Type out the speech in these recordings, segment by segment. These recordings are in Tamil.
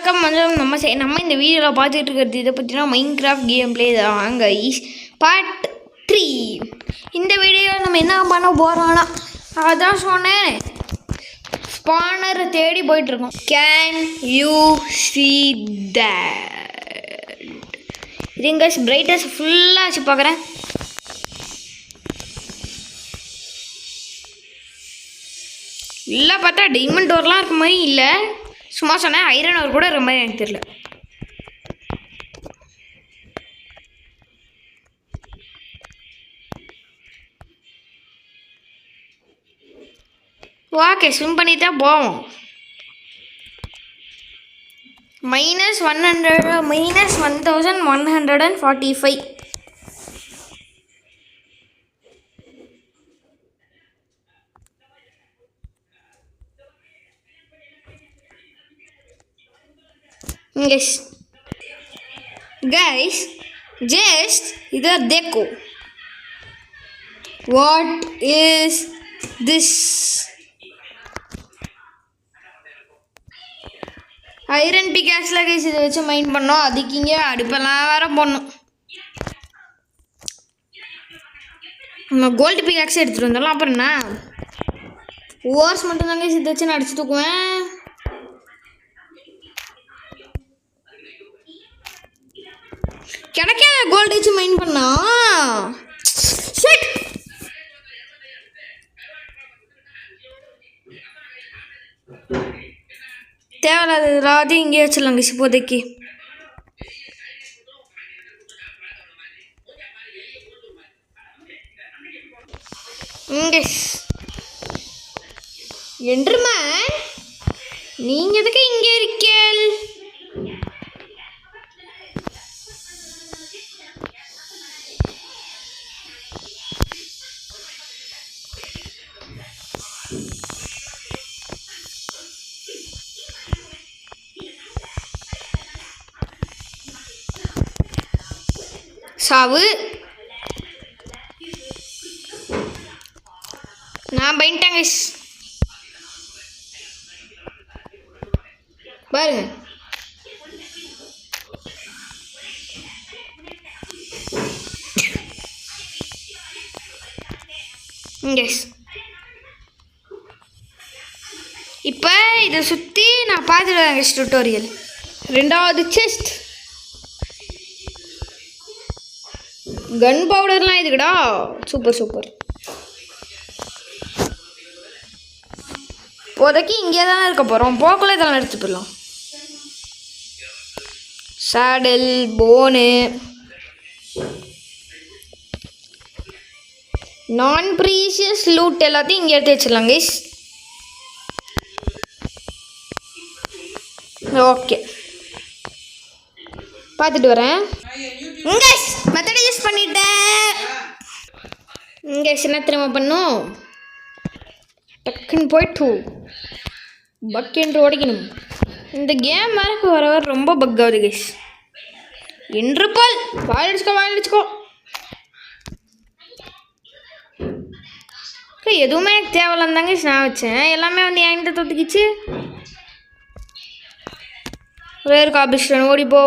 வணக்கம். வந்து நம்ம இந்த வீடியோவில் பார்த்துட்டு இருக்கிறது இதை பற்றினா மைன்கிராஃப்ட் கேம் பிளே தான் கைஸ் பார்ட் 3. இந்த வீடியோவில் நம்ம என்ன பண்ண போகிறோம்னா அதான் சொன்னேன், ஸ்பானரை தேடி போயிட்டுருக்கோம். Can you see that? இதுங்க பிரைட்னஸ் ஃபுல்லாக வச்சு பார்க்குறேன். இல்லை பார்த்தா டைமண்ட் டோர்லாம் இருக்க மாதிரி இல்லை, சும்மா சொன்னேன். ஐரன் ஓர் கூட இருக்க மாதிரி எனக்கு தெரியல. ஓகே, ஸ்விம் பண்ணிட்டு தான் போவோம். -1145. Yes guys, just इधर देखो, what is this? ஐரன் பிகாக்ஸ்ல கைஸ் இதை வச்சு மைண்ட் பண்ணோம். அதுக்கு இங்கே அடுப்பெல்லாம் வேற போடணும். நம்ம கோல்டு பிகாக்ஸ் எடுத்துகிட்டு வந்தாலும் அப்புறம் என்ன, ஓர்ஸ் மட்டும் தாங்க இதை வச்சு நான் அடிச்சு தூக்குவேன். கிடைக்காத கோல்டு வச்சு மைண்ட் பண்ணா தேவையில்லாத எல்லாத்தையும் இங்கே வச்சிடலாங்க இப்போதைக்கு. இங்கே என்ட்ருமேன், நீங்க எதுக்கு இங்கே இருக்கேள்? சாவு, நான் பண்ணிட்டேங்க பாருங்க. இப்போ இதை சுற்றி நான் பார்த்துடுவேங்க டுட்டோரியல். ரெண்டாவது செஸ்ட், கன் பவுடர்லாம் இதுக்குடா, சூப்பர் சூப்பர். இப்போதைக்கு இங்கே தானே இருக்க போகிறோம், போக்குள்ள இதெல்லாம் எடுத்து போயிடலாம். சாடல், போனு, நான் ப்ரீஷியஸ் லூட் எல்லாத்தையும் இங்கே எடுத்து வச்சிடலாம் கைஸ். ஓகே, பார்த்துட்டு வரேன். மெத்தடை யூஸ் பண்ணிட்டேன். இங்கே என்ன திரும்ப பண்ணும், டக்குன்னு போயிட்டு பக்கென்று உடைக்கணும். இந்த கேம் மேலே வர வர ரொம்ப பக் ஆகுது கைஸ். என்று போல் வாயிலடிச்சுக்கோ. எதுவுமே எனக்கு தேவையில்லாந்தாங்க நான் வச்சேன், எல்லாமே வந்து என்கிட்ட தொத்துக்கிச்சு. வேறு காபிஸ்டன் ஓடிப்போ.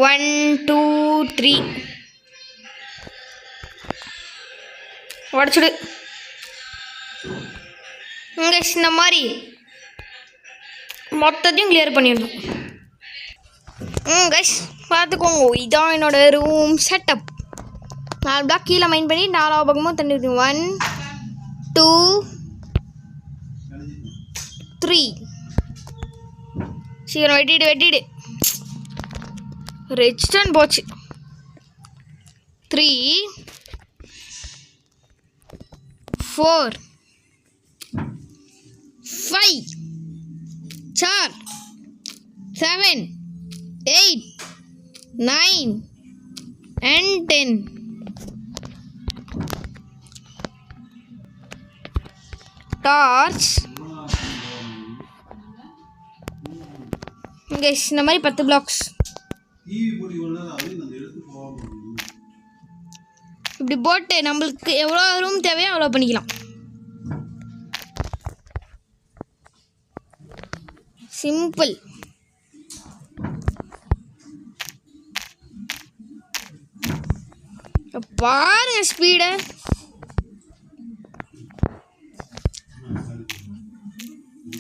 1 2 3 உடச்சுடு. இங்கே இந்த மாதிரி மொத்தத்தையும் கிளியர் பண்ணிடணும். கைஸ் பார்த்துக்கோங்க, இதான் என்னோட ரூம் செட்டப். 4 பிளாக் கீழே மைண்ட் பண்ணி 4 பக்கமும் தண்ணி ஊற்றி 1 2 3. சீக்கிரம் வெட்டிடு. ரெஜிஸ்டன் போச்சு. 3 4 5 4 7 8 9 and 10. டார்ச் இங்கே இந்த மாதிரி 10 பிளாக்ஸ் இப்படி போட்டு நம்மளுக்கு எவ்வளோ ரூம் தேவையோ அவ்வளோ பண்ணிக்கலாம். சிம்பிள். பாருங்க ஸ்பீடு.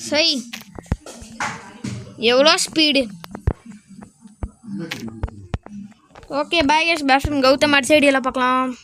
சரி, எவ்வளோ speed. Okay, bye guys. Back from Gautham. அடுத்த ஐடியாவில் பார்க்கலாம்.